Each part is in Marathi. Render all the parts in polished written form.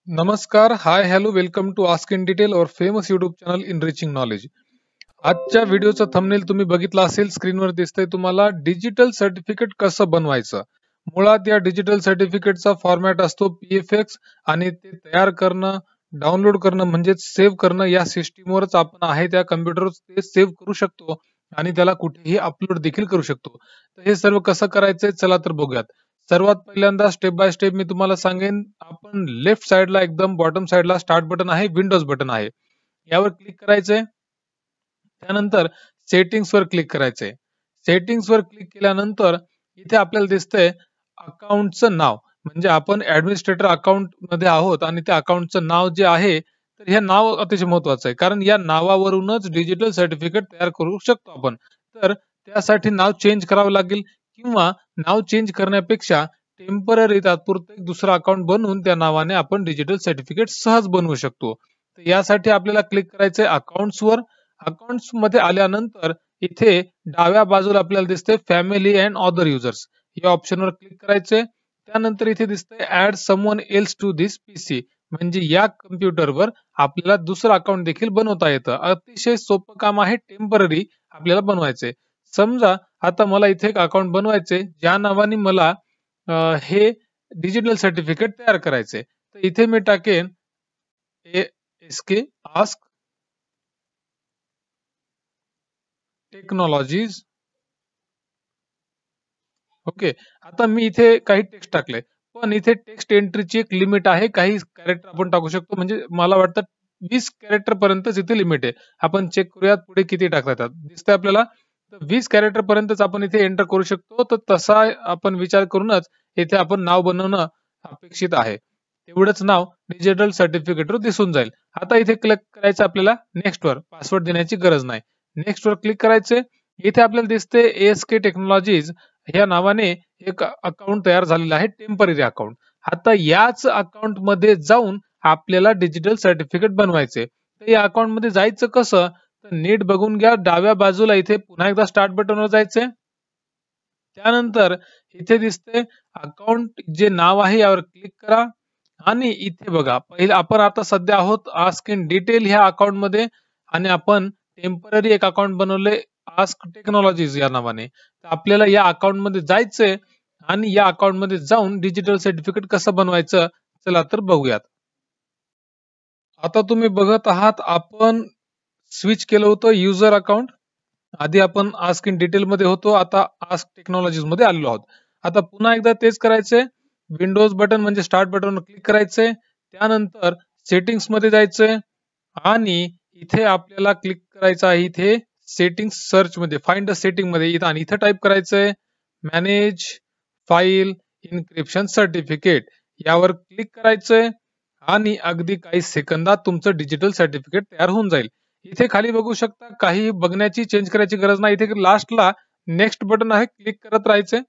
नमस्कार, hi, hello, welcome to ask in detail our famous YouTube channel enriching knowledge. आजच्या व्हिडिओचा थंबनेल तुम्ही बघितला असेल, स्क्रीनवर दिसतंय तुम्हाला डिजिटल सर्टिफिकेट कसं बनवायचं. मुळात या डिजिटल सर्टिफिकेटचा फॉर्मॅट असतो PFX आणि ते तयार करणं, डाउनलोड करणं म्हणजेच सेव्ह करणं या सिस्टीमवरच आपण आहे त्या कम्प्युटरवर ते सेव्ह करू शकतो आणि त्याला कुठेही अपलोड देखील करू शकतो. तर हे सर्व कसं करायचंय चला तर बघूयात. सर्वात पहिल्यांदा स्टेप बाय स्टेप मी तुम्हाला सांगेन. आपण लेफ्ट साइडला एकदम बॉटम साइडला स्टार्ट बटन आहे, विंडोज बटन आहे, यावर क्लिक करायचंय. त्यानंतर सेटिंग्स वर क्लिक करायचंय. सेटिंग्स वर क्लिक केल्यानंतर इथे आपल्याला दिसतंय अकाउंटचं नाव, म्हणजे आपण ऍडमिनिस्ट्रेटर अकाउंट मध्ये आहोत आणि त्या अकाउंटचं नाव जे आहे, तर हे नाव अतिशय महत्वाचं आहे, कारण या नावावरूनच डिजिटल सर्टिफिकेट तयार करू शकतो आपण. तर त्यासाठी नाव चेंज करावं लागेल किंवा नाव चेंज करण्यापेक्षा टेम्पररी तात्पुरतं एक दुसरं अकाउंट बनवून त्या नावाने आपण डिजिटल सर्टिफिकेट सहज बनवू शकतो. तर यासाठी आपल्याला क्लिक करायचंय अकाउंट्सवर. अकाउंट्स मध्ये आल्यानंतर इथे डाव्या बाजूला आपल्याला दिसते फॅमिली अँड अदर युजर्स या ऑप्शनवर क्लिक करायचंय. त्यानंतर इथे दिसतंय add someone else to this PC, म्हणजे या कम्प्युटरवर आपल्याला दुसरं अकाउंट देखील बनवता येतं. अतिशय सोपं काम आहे, टेम्पररी आपल्याला बनवायचंय. समजा आता मला इथे एक अकाउंट बनवायचे ज्या नावाने मला हे डिजिटल सर्टिफिकेट तयार करायचे. तर इथे मी टाकेन ASK आस्क टेक्नॉलॉजीज. ओके, आता मी इथे काही टेक्स्ट टाकलंय, पण इथे टेक्स्ट एंट्रीची एक लिमिट आहे. काही कॅरेक्टर आपण टाकू शकतो, म्हणजे मला वाटतं 20 कॅरेक्टर पर्यंतच इथे लिमिट आहे. आपण चेक करूयात पुढे किती टाकता येतात. दिसतंय आपल्याला, तर 20 कॅरेक्टर पर्यंतच आपण इथे एंटर करू शकतो. तर तसा आपण विचार करूनच इथे आपण नाव बनवणं अपेक्षित आहे. तेवढंच नाव डिजिटल सर्टिफिकेटवर दिसून जाईल. आता इथे क्लिक करायचं आपल्याला नेक्स्ट वर, पासवर्ड देण्याची गरज नाही. नेक्स्ट वर क्लिक करायचे. इथे आपल्याला दिसते ASK टेक्नॉलॉजीज या नावाने एक अकाउंट तयार झालेलं आहे, टेम्पररी अकाउंट. आता याच अकाउंट मध्ये जाऊन आपल्याला डिजिटल सर्टिफिकेट बनवायचे. तर या अकाउंट मध्ये जायचं कसं, तर नीट बघून घ्या. डाव्या बाजूला इथे पुन्हा एकदा स्टार्ट बटनवर जायचंय. त्यानंतर इथे दिसते अकाउंट जे नाव आहे यावर क्लिक करा आणि इथे बघा, पहिले आपण आता सध्या आहोत आस्क इन डिटेल ह्या अकाउंट मध्ये आणि आपण टेम्पररी एक अकाउंट बनवले आस्क टेक्नॉलॉजीज या नावाने. तर आपल्याला या अकाउंट मध्ये जायचंय आणि या अकाउंट मध्ये जाऊन डिजिटल सर्टिफिकेट कसं बनवायचं चला तर बघूयात. आता तुम्ही बघत आहात आपण स्विच केलं होतं युजर अकाउंट. आधी आपण आस्क इन डिटेल मध्ये होतो, आता आस्क टेक्नॉलॉजीज मध्ये आलेलो आहोत. आता पुन्हा एकदा तेच करायचंय. विंडोज बटन म्हणजे स्टार्ट बटन क्लिक करायचंय. त्यानंतर सेटिंग्स मध्ये जायचंय आणि इथे आपल्याला क्लिक करायचं आहे इथे सेटिंग्स सर्च मध्ये, फाइंड अ सेटिंग मध्ये इथं, आणि इथं टाईप करायचंय मॅनेज फाईल इन्क्रिप्शन सर्टिफिकेट. यावर क्लिक करायचंय आणि अगदी काही सेकंदात तुमचं डिजिटल सर्टिफिकेट तयार होऊन जाईल. इथे खाली बघू शकता, काही बघण्याची चेंज करायची गरज नाही. इथे लास्टला नेक्स्ट बटन आहे, क्लिक करत राहायचंय.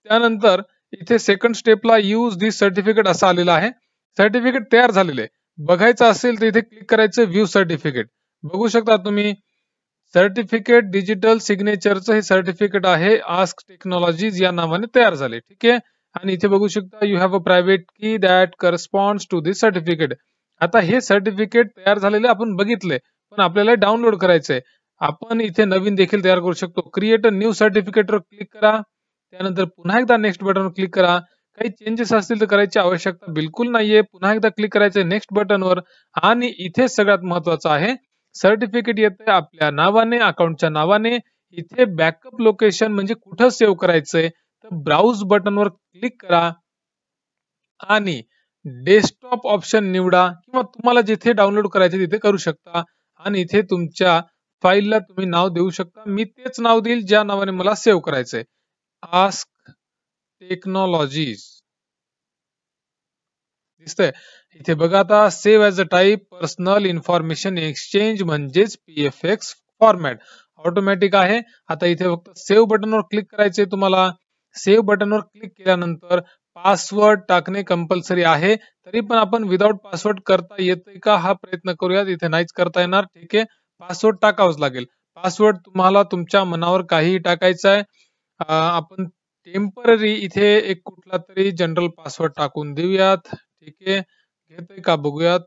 त्यानंतर इथे सेकंड स्टेपला यूज दिस सर्टिफिकेट असं आलेलं आहे. सर्टिफिकेट तयार झालेलं आहे. बघायचं असेल तर इथे क्लिक करायचं व्ह्यू सर्टिफिकेट. बघू शकता तुम्ही सर्टिफिकेट डिजिटल सिग्नेचरचं हे सर्टिफिकेट आहे, आस्क टेक्नॉलॉजीज या नावाने तयार झाले. ठीक आहे, आणि इथे बघू शकता you have a private key that corresponds to this certificate. आता हे सर्टिफिकेट तयार झालेले आपण बघितले, पण आपल्याला डाउनलोड करायचंय. आपण इथे नवीन देखील तयार करू शकतो. क्रिएट अ न्यू सर्टिफिकेटवर क्लिक करा. त्यानंतर पुन्हा एकदा नेक्स्ट बटनवर क्लिक करा. काही चेंजेस असतील तर करायची आवश्यकता बिलकुल नाहीये. पुन्हा एकदा क्लिक करायचंय नेक्स्ट बटनवर आणि इथे सगळ्यात महत्वाचं आहे, सर्टिफिकेट येते आपल्या नावाने, अकाउंटच्या नावाने. इथे बॅकअप लोकेशन म्हणजे कुठं सेव्ह करायचंय, तर ब्राउज बटनवर क्लिक करा आणि डेस्कटॉप ऑप्शन निवडा किंवा तुम्हाला जिथे डाउनलोड करायचे तिथे करू शकता आणि इथे तुमच्या फाईलला तुम्ही नाव देऊ शकता. मी तेच नाव देईल ज्या नावाने मला सेव्ह करायचंय, आस्क टेक्नॉलॉजीज. दिसतंय इथे बघा. आता save as a type personal information exchange म्हणजेच PFX फॉर्मॅट ऑटोमॅटिक आहे. आता इथे फक्त सेव्ह बटनवर क्लिक करायचे तुम्हाला. सेव्ह बटनवर क्लिक केल्यानंतर पासवर्ड टाकणे कंपल्सरी आहे. तरी पण आपण विदाउट पासवर्ड करता येतंय का हा प्रयत्न करूयात. इथे नाहीच करता येणार. ठीक आहे, पासवर्ड टाकावंच लागेल. पासवर्ड तुम्हाला तुमच्या मनावर काहीही टाकायचं आहे. आपण टेम्पररी इथे एक कुठला तरी जनरल पासवर्ड टाकून देऊयात. ठीक आहे, घेतोय का बघूयात.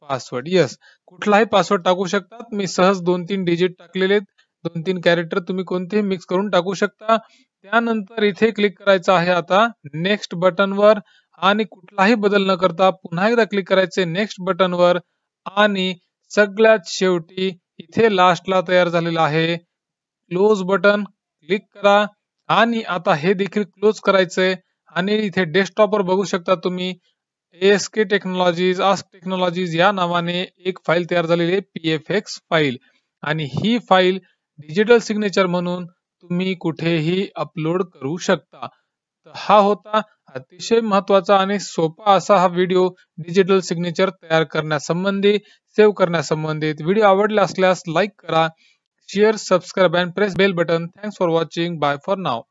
पासवर्ड, येस, कुठलाही पासवर्ड टाकू शकतात. मी सहज 2-3 डिजिट टाकलेले, 2-3 कॅरेक्टर तुम्ही कोणतेही मिक्स करून टाकू शकता. त्यानंतर इथे क्लिक करायचं आहे आता नेक्स्ट बटनवर आणि कुठलाही बदल न करता पुन्हा एकदा क्लिक करायचे नेक्स्ट बटनवर आणि सगळ्यात शेवटी इथे लास्टला तयार झालेला आहे क्लोज बटन क्लिक करा आणि आता हे देखील क्लोज करायचंय आणि इथे डेस्कटॉपवर बघू शकता तुम्ही ASK टेक्नॉलॉजीज आस्क टेक्नॉलॉजीज या नावाने एक फाईल तयार झालेली आहे PFX फाईल आणि ही फाईल डिजिटल सिग्नेचर म्हणून तुम्ही कुठेही अपलोड करू शकता. तर हा होता अतिशय महत्वाचा आणि सोपा असा हा व्हिडिओ डिजिटल सिग्नेचर तयार करण्यासंबंधी, सेव्ह करण्यासंबंधित. व्हिडिओ आवडला असल्यास लाईक करा, share, subscribe and press bell button. Thanks for watching. Bye for now.